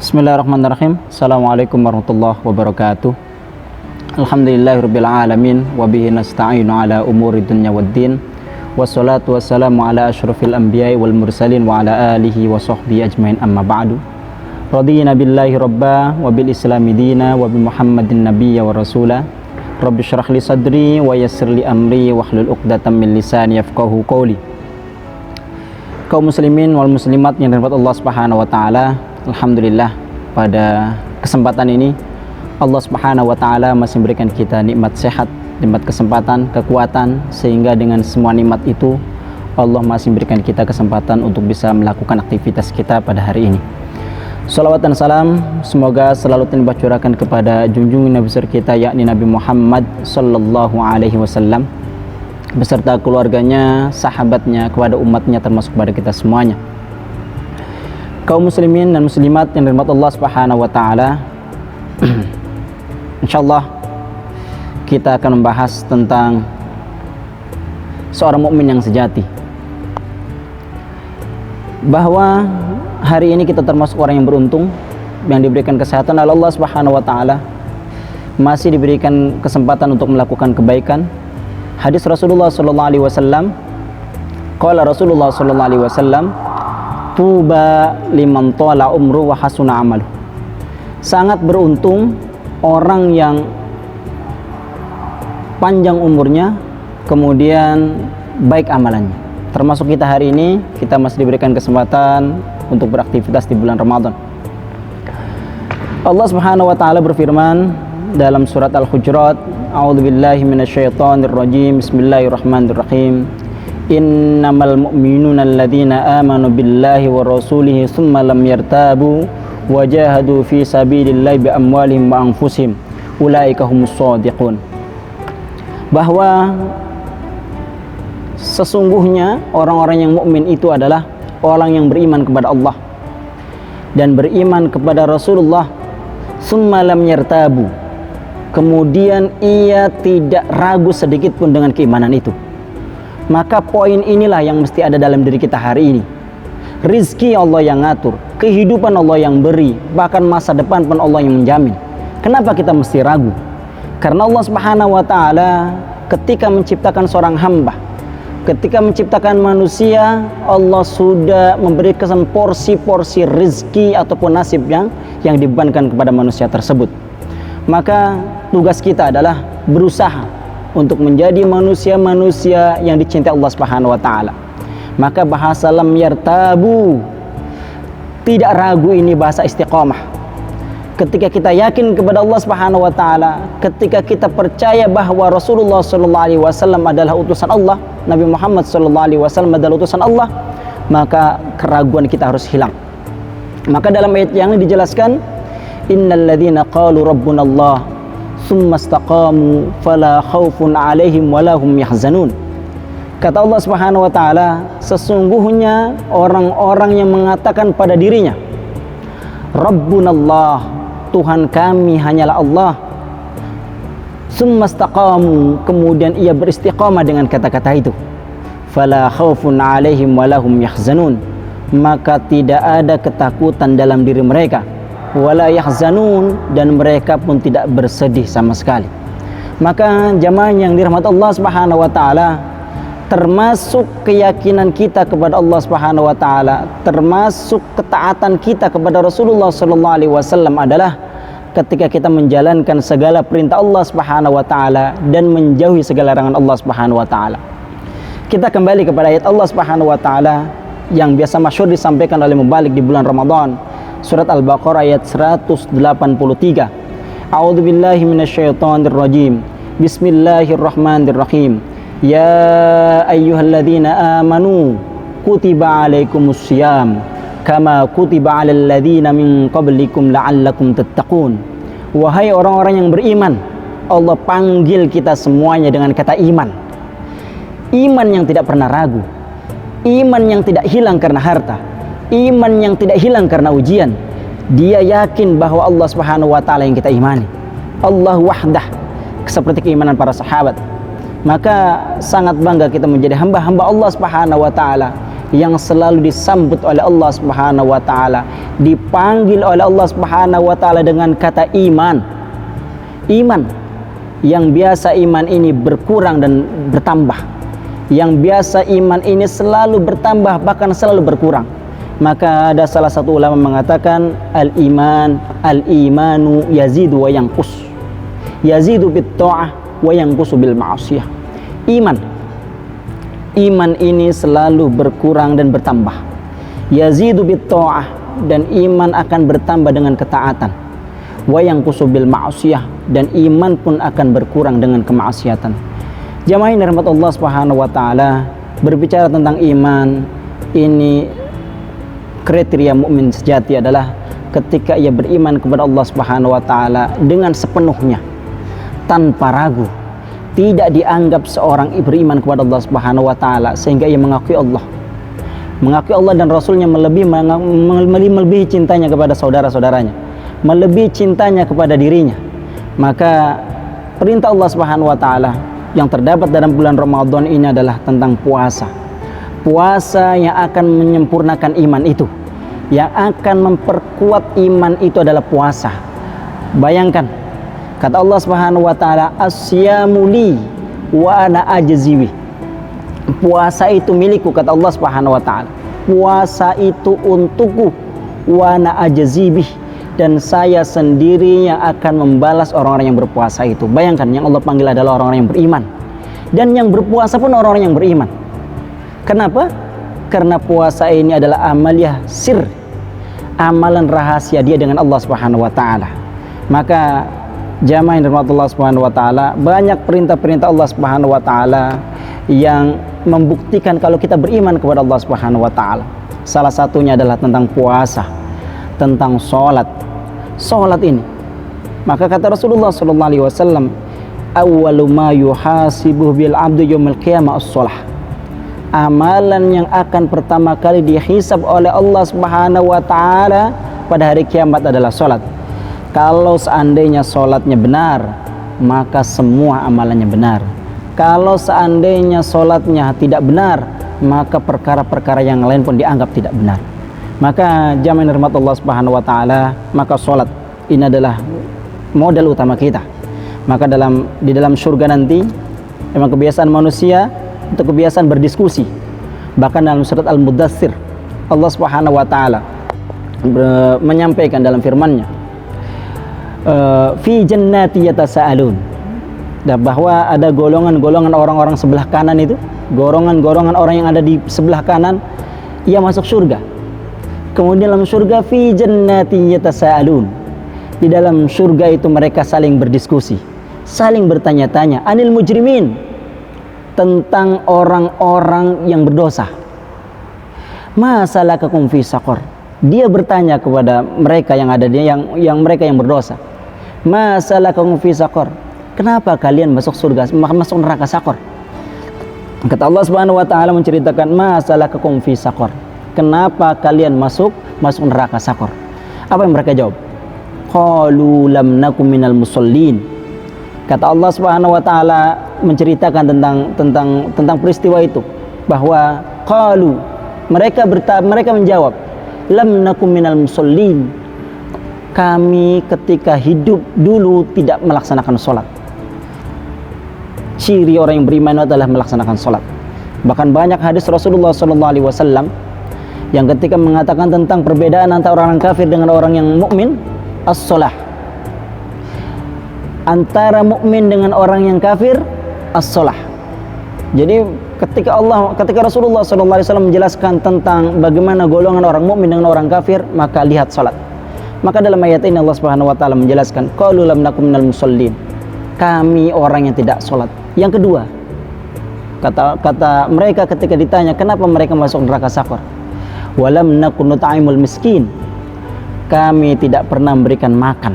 Bismillahirrahmanirrahim. Assalamualaikum warahmatullahi wabarakatuh. Alhamdulillahirabbil alamin wa bihi nasta'inu ala umuri dunya waddin. Wassalatu wassalamu ala asyrafil anbiya'i wal mursalin wa ala alihi wa sahbihi ajmain, amma ba'du. Radina billahi rabba wa bil islami dina wa bi Muhammadin nabiyya wa rasula. Rabbi syrah li sadri wa yassir li amri wa hlul 'uqdatam min lisani yafqahu qawli. Kaum muslimin wal muslimat yang dirahmati Allah Subhanahu wa taala, alhamdulillah pada kesempatan ini Allah Subhanahu wa taala masih memberikan kita nikmat sehat, nikmat kesempatan, kekuatan, sehingga dengan semua nikmat itu Allah masih memberikan kita kesempatan untuk bisa melakukan aktivitas kita pada hari ini. Salawat dan salam semoga selalu tercurahkan kepada junjungan Nabi besar kita, yakni Nabi Muhammad sallallahu alaihi wasallam, beserta keluarganya, sahabatnya, kepada umatnya, termasuk kepada kita semuanya. Kaum muslimin dan muslimat yang dirahmati Allah Subhanahu wa taala, insyaallah kita akan membahas tentang seorang mukmin yang sejati. Bahwa hari ini kita termasuk orang yang beruntung, yang diberikan kesehatan oleh Allah Subhanahu wa taala, masih diberikan kesempatan untuk melakukan kebaikan. Hadis Rasulullah sallallahu alaihi wasallam, qala Rasulullah sallallahu alaihi wasallam, tuba liman tala umru wa hasuna amalu. Sangat beruntung orang yang panjang umurnya kemudian baik amalannya. Termasuk kita hari ini, kita masih diberikan kesempatan untuk beraktivitas di bulan Ramadan. Allah Subhanahu wa taala berfirman dalam surat Al-Hujurat, a'udzubillahi minasyaitonirrajim, bismillahirrahmanirrahim, innamal mu'minuna alladzina amanu billahi wa rasulihi tsumma lam yartabu wa jahadu fi sabilillahi bi amwalihim wa anfusihim ulaika humus shadiqun. Bahwa sesungguhnya orang-orang yang mukmin itu adalah orang yang beriman kepada Allah dan beriman kepada Rasulullah, tsumma lam yartabu, kemudian ia tidak ragu sedikit pun dengan keimanan itu. Maka poin inilah yang mesti ada dalam diri kita hari ini. Rizki Allah yang ngatur, kehidupan Allah yang beri, bahkan masa depan pun Allah yang menjamin. Kenapa kita mesti ragu? Karena Allah Subhanahu wa taala ketika menciptakan seorang hamba, ketika menciptakan manusia, Allah sudah memberikan porsi-porsi rizki ataupun nasib yang dibebankan kepada manusia tersebut. Maka tugas kita adalah berusaha untuk menjadi manusia-manusia yang dicintai Allah Subhanahu wa taala. Maka bahasa lam yartabu, tidak ragu, ini bahasa istiqamah. Ketika kita yakin kepada Allah Subhanahu wa taala, ketika kita percaya bahwa Rasulullah sallallahu alaihi wasallam adalah utusan Allah, Nabi Muhammad sallallahu alaihi wasallam adalah utusan Allah, maka keraguan kita harus hilang. Maka dalam ayat yang ini dijelaskan, innal ladzina qalu rabbuna Allah tsumma istaqamu fala khaufun 'alaihim wa lahum yahzanun. Kata Allah Subhanahu wa taala, sesungguhnya orang-orang yang mengatakan pada dirinya, Rabbuna Allah, Tuhan kami hanyalah Allah, tsumma istaqamu, kemudian ia beristiqamah dengan kata-kata itu, fala khaufun 'alaihim wa lahum yahzanun, maka tidak ada ketakutan dalam diri mereka, wala yahzanun, dan mereka pun tidak bersedih sama sekali. Maka jamaah yang dirahmati Allah Subhanahu wa taala, termasuk keyakinan kita kepada Allah Subhanahu wa taala, termasuk ketaatan kita kepada Rasulullah sallallahu alaihi wasallam adalah ketika kita menjalankan segala perintah Allah Subhanahu wa taala dan menjauhi segala larangan Allah Subhanahu wa taala. Kita kembali kepada ayat Allah Subhanahu wa taala yang biasa masyhur disampaikan oleh mubalik di bulan Ramadan, surat Al-Baqarah ayat 183. A'udzubillahi minasyaitonirrajim. Bismillahirrahmanirrahim. Ya ayyuhalladzina amanu kutiba alaikumussyiyam kama kutiba alal ladzina min qablikum la'allakum tattaqun. Wahai orang-orang yang beriman, Allah panggil kita semuanya dengan kata iman. Iman yang tidak pernah ragu, iman yang tidak hilang karena harta, iman yang tidak hilang karena ujian. Dia yakin bahwa Allah Subhanahu wa taala yang kita imani, Allah wahdah, seperti keimanan para sahabat. Maka sangat bangga kita menjadi hamba-hamba Allah Subhanahu wa taala yang selalu disambut oleh Allah Subhanahu wa taala dipanggil oleh Allah Subhanahu wa taala dengan kata iman. Iman yang biasa iman ini berkurang dan bertambah. Yang biasa iman ini selalu bertambah bahkan selalu berkurang. Maka ada salah satu ulama mengatakan al-imanu yazidu wa yanqus. Yazidu bit ta'ah wa yanqusu bil ma'siyah. Iman ini selalu berkurang dan bertambah. Yazidu bit ta'ah, dan iman akan bertambah dengan ketaatan. Wa yanqusu bil ma'siyah, dan iman pun akan berkurang dengan kemaksiatan. Jamaah yang dirahmati Allah Subhanahu wa taala, berbicara tentang iman ini, kriteria mukmin sejati adalah ketika ia beriman kepada Allah Subhanahu wa taala dengan sepenuhnya, tanpa ragu, tidak dianggap seorang beriman kepada Allah Subhanahu wa taala sehingga ia mengakui Allah dan Rasulnya melebihi cintanya kepada saudara-saudaranya, melebihi cintanya kepada dirinya. Maka perintah Allah Subhanahu wa taala yang terdapat dalam bulan Ramadan ini adalah tentang puasa. Puasa yang akan menyempurnakan iman itu, yang akan memperkuat iman itu adalah puasa. Bayangkan, kata Allah Subhanahu wa taala, "As-siyamu li wa ana ajziwi." Puasa itu milikku, kata Allah Subhanahu wa taala. Puasa itu untukku, wa ana ajzibi, dan saya sendiri yang akan membalas orang-orang yang berpuasa itu. Bayangkan, yang Allah panggil adalah orang-orang yang beriman, dan yang berpuasa pun orang-orang yang beriman. Kenapa? Karena puasa ini adalah amaliyah sir, amalan rahasia dia dengan Allah Subhanahu wa taala. Maka jamaah yang dirahmati Allah Subhanahu wa taala, banyak perintah-perintah Allah Subhanahu wa taala yang membuktikan kalau kita beriman kepada Allah Subhanahu wa taala. Salah satunya adalah tentang puasa, tentang salat. Salat ini, maka kata Rasulullah sallallahu alaihi wasallam, "Awwalu ma yuhasibu bil 'abdu yaumil qiyamah as-shalah." Amalan yang akan pertama kali dihisab oleh Allah Subhanahu wa taala pada hari kiamat adalah salat. Kalau seandainya salatnya benar, maka semua amalannya benar. Kalau seandainya salatnya tidak benar, maka perkara-perkara yang lain pun dianggap tidak benar. Maka jamaah yang dirahmati Allah Subhanahu wa taala, maka salat ini adalah modal utama kita. Maka di dalam surga nanti, memang kebiasaan manusia untuk kebiasaan berdiskusi. Bahkan dalam surat Al-Mudaththir, Allah Subhanahu wa taala menyampaikan dalam firman-Nya, fi jannati yatasaalun, bahwa ada golongan-golongan orang-orang sebelah kanan itu, golongan-golongan orang yang ada di sebelah kanan, ia masuk surga. Kemudian dalam surga, fi jannati yatasaalun, di dalam surga itu mereka saling berdiskusi, saling bertanya-tanya, anil mujrimin, tentang orang-orang yang berdosa. Ma salakakum fi saqar, dia bertanya kepada mereka yang ada yang mereka yang berdosa, ma salakakum fi saqar, kenapa kalian masuk surga, masuk neraka saqar? Kata Allah Subhanahu wa taala menceritakan, ma salakakum fi saqar, kenapa kalian masuk neraka saqar? Apa yang mereka jawab? Qalu lam nakum minal musallin. Kata Allah Subhanahu wa taala menceritakan tentang peristiwa itu, bahwa qalu, mereka menjawab, lam nakum minal musallin, kami ketika hidup dulu tidak melaksanakan sholat. Ciri orang yang beriman adalah melaksanakan sholat. Bahkan banyak hadis Rasulullah SAW yang ketika mengatakan tentang perbedaan antara orang kafir dengan orang yang mukmin, as-sholah. Antara mukmin dengan orang yang kafir, as-sholah. Jadi ketika Rasulullah SAW menjelaskan tentang bagaimana golongan orang mukmin dengan orang kafir, maka lihat sholat. Maka dalam ayat ini Allah Subhanahu wa taala menjelaskan, qalu lam nakum minal musallin, kami orang yang tidak sholat. Yang kedua, kata mereka ketika ditanya kenapa mereka masuk neraka saqar, walam nakun nut'imul miskin, kami tidak pernah memberikan makan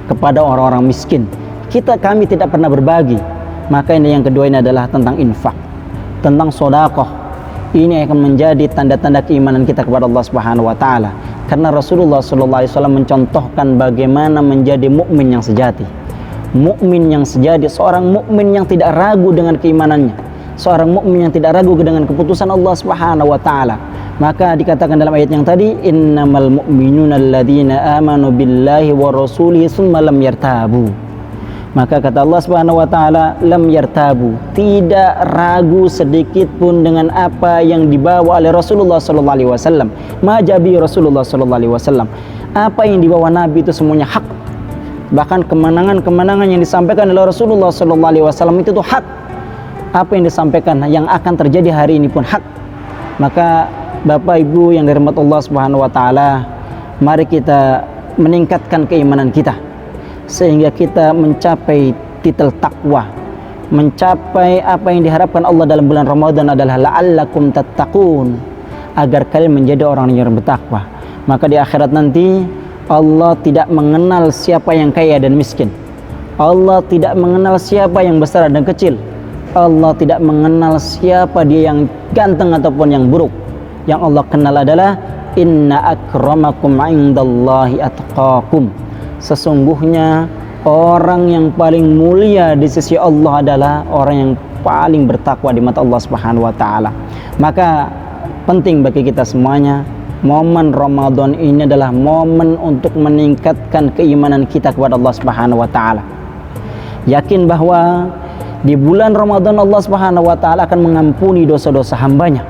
kepada orang-orang miskin, kami tidak pernah berbagi. Maka ini yang kedua, ini adalah tentang infak, tentang sedekah. Ini akan menjadi tanda-tanda keimanan kita kepada Allah Subhanahu wa taala. Karena Rasulullah SAW mencontohkan bagaimana menjadi mukmin yang sejati. Mukmin yang sejati, seorang mukmin yang tidak ragu dengan keimanannya, seorang mukmin yang tidak ragu dengan keputusan Allah Subhanahu wa taala. Maka dikatakan dalam ayat yang tadi, innamal mu'minuna alladzina amanu billahi wa rasulihi tsumma lam yartabu. Maka kata Allah Subhanahu wa taala, lam yartabu, tidak ragu sedikit pun dengan apa yang dibawa oleh Rasulullah sallallahu alaihi wasallam. Majabi Rasulullah sallallahu alaihi wasallam. Apa yang dibawa Nabi itu semuanya hak. Bahkan kemenangan-kemenangan yang disampaikan oleh Rasulullah sallallahu alaihi wasallam itu tuh hak. Apa yang disampaikan yang akan terjadi hari ini pun hak. Maka Bapak Ibu yang dirahmati Allah Subhanahu wa taala, mari kita meningkatkan keimanan kita sehingga kita mencapai titel takwa, mencapai apa yang diharapkan Allah dalam bulan Ramadan adalah la'allakum tattaqun, agar kalian menjadi orang yang bertakwa. Maka di akhirat nanti Allah tidak mengenal siapa yang kaya dan miskin. Allah tidak mengenal siapa yang besar dan kecil. Allah tidak mengenal siapa dia yang ganteng ataupun yang buruk. Yang Allah kenal adalah inna akramakum indallahi atqakum. Sesungguhnya orang yang paling mulia di sisi Allah adalah orang yang paling bertakwa di mata Allah Subhanahu wa taala. Maka penting bagi kita semuanya, momen Ramadan ini adalah momen untuk meningkatkan keimanan kita kepada Allah Subhanahu wa taala. Yakin bahwa di bulan Ramadan Allah Subhanahu wa taala akan mengampuni dosa-dosa hambanya.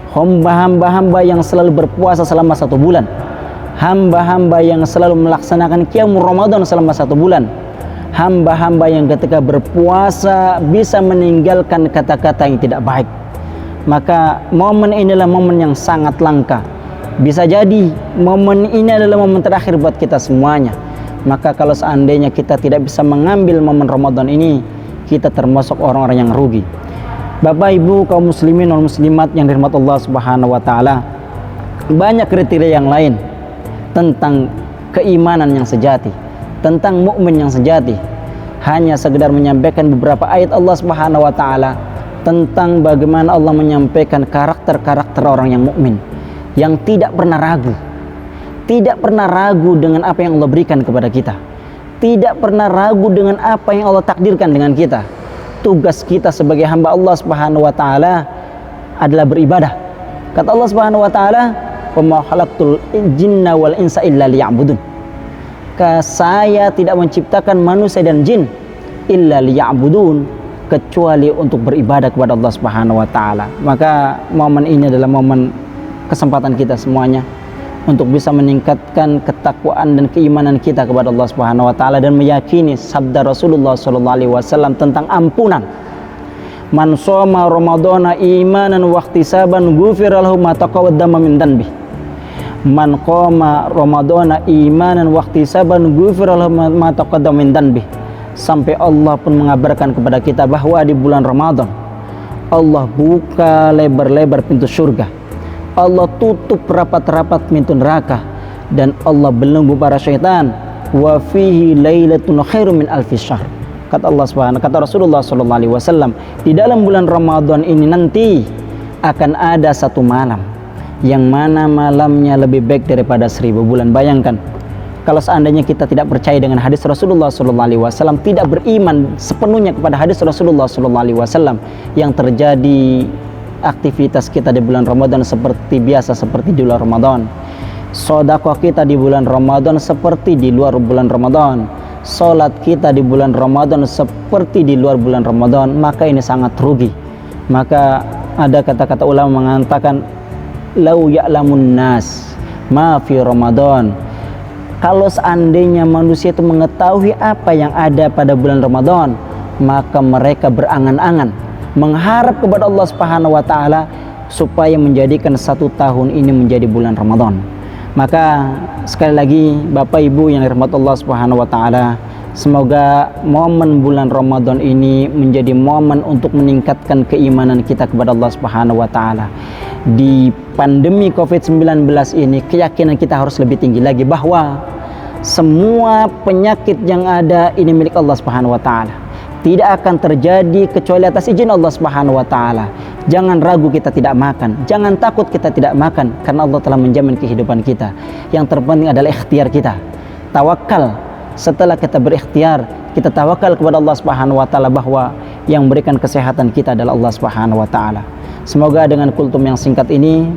Hamba-hamba yang selalu berpuasa selama 1 bulan, hamba-hamba yang selalu melaksanakan qiyamul Ramadan selama 1 bulan, hamba-hamba yang ketika berpuasa bisa meninggalkan kata-kata yang tidak baik. Maka momen inilah momen yang sangat langka. Bisa jadi momen ini adalah momen terakhir buat kita semuanya. Maka kalau seandainya kita tidak bisa mengambil momen Ramadan ini, kita termasuk orang-orang yang rugi. Bapak Ibu kaum muslimin dan muslimat yang dirahmati Allah Subhanahu wa taala, banyak kriteria yang lain tentang keimanan yang sejati, tentang mukmin yang sejati. Hanya sekedar menyampaikan beberapa ayat Allah Subhanahu wa taala tentang bagaimana Allah menyampaikan karakter-karakter orang yang mukmin, yang tidak pernah ragu dengan apa yang Allah berikan kepada kita, tidak pernah ragu dengan apa yang Allah takdirkan dengan kita. Tugas kita sebagai hamba Allah Subhanahu wa taala adalah beribadah. Kata Allah Subhanahu wa taala, "Wa ma khalaqtul jinna wal insa illa liya'budun." Saya tidak menciptakan manusia dan jin illa liya'budun, kecuali untuk beribadah kepada Allah Subhanahu wa taala. Maka momen ini adalah momen kesempatan kita semuanya untuk bisa meningkatkan ketakwaan dan keimanan kita kepada Allah Subhanahu wa taala dan meyakini sabda Rasulullah sallallahu alaihi wasallam tentang ampunan. Man shoma ramadhana imanan wa ihtisaban ghufira lahu ma taqaddama min dhanbi. Man qama ramadhana imanan wa ihtisaban ghufira lahu ma taqaddama min dhanbi. Sampai Allah pun mengabarkan kepada kita bahwa di bulan Ramadan Allah buka lebar-lebar pintu surga, Allah tutup rapat-rapat pintu neraka, dan Allah belenggu para syaitan. Wa fihi lailatun khairum min alfi syahr. Kata Allah Subhanahu, kata Rasulullah sallallahu alaihi wasallam, di dalam bulan Ramadan ini nanti akan ada 1 malam yang mana malamnya lebih baik daripada 1000 bulan. Bayangkan kalau seandainya kita tidak percaya dengan hadis Rasulullah sallallahu alaihi wasallam, tidak beriman sepenuhnya kepada hadis Rasulullah sallallahu alaihi wasallam, yang terjadi aktivitas kita di bulan Ramadan seperti biasa, seperti di luar Ramadan. Sedekah kita di bulan Ramadan seperti di luar bulan Ramadan. Salat kita di bulan Ramadan seperti di luar bulan Ramadan, maka ini sangat rugi. Maka ada kata-kata ulama mengatakan, lau ya'lamun nas ma fi Ramadan. Kalau seandainya manusia itu mengetahui apa yang ada pada bulan Ramadan, maka mereka berangan-angan, mengharap kepada Allah Subhanahu wa taala supaya menjadikan 1 tahun ini menjadi bulan Ramadan. Maka sekali lagi Bapak Ibu yang dirahmati Allah Subhanahu wa taala, semoga momen bulan Ramadan ini menjadi momen untuk meningkatkan keimanan kita kepada Allah Subhanahu wa taala. Di pandemi Covid-19 ini, keyakinan kita harus lebih tinggi lagi bahwa semua penyakit yang ada ini milik Allah Subhanahu wa taala. Tidak akan terjadi kecuali atas izin Allah Subhanahu wa taala. Jangan ragu kita tidak makan, jangan takut kita tidak makan, karena Allah telah menjamin kehidupan kita. Yang terpenting adalah ikhtiar kita. Tawakal. Setelah kita berikhtiar, kita tawakal kepada Allah Subhanahu wa taala bahwa yang memberikan kesehatan kita adalah Allah Subhanahu wa taala. Semoga dengan kultum yang singkat ini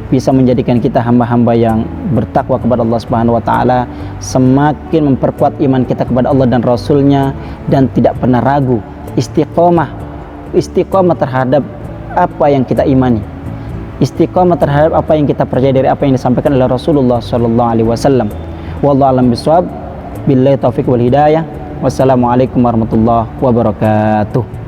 bisa menjadikan kita hamba-hamba yang bertakwa kepada Allah Subhanahu wa taala, semakin memperkuat iman kita kepada Allah dan Rasulnya, dan tidak pernah ragu, istiqomah terhadap apa yang kita imani, istiqomah terhadap apa yang kita percaya dari apa yang disampaikan oleh Rasulullah sallallahu alaihi wasallam. Wallahu a'lam bishawab. Billahi taufiq wal hidayah. Wassalamualaikum warahmatullahi wabarakatuh.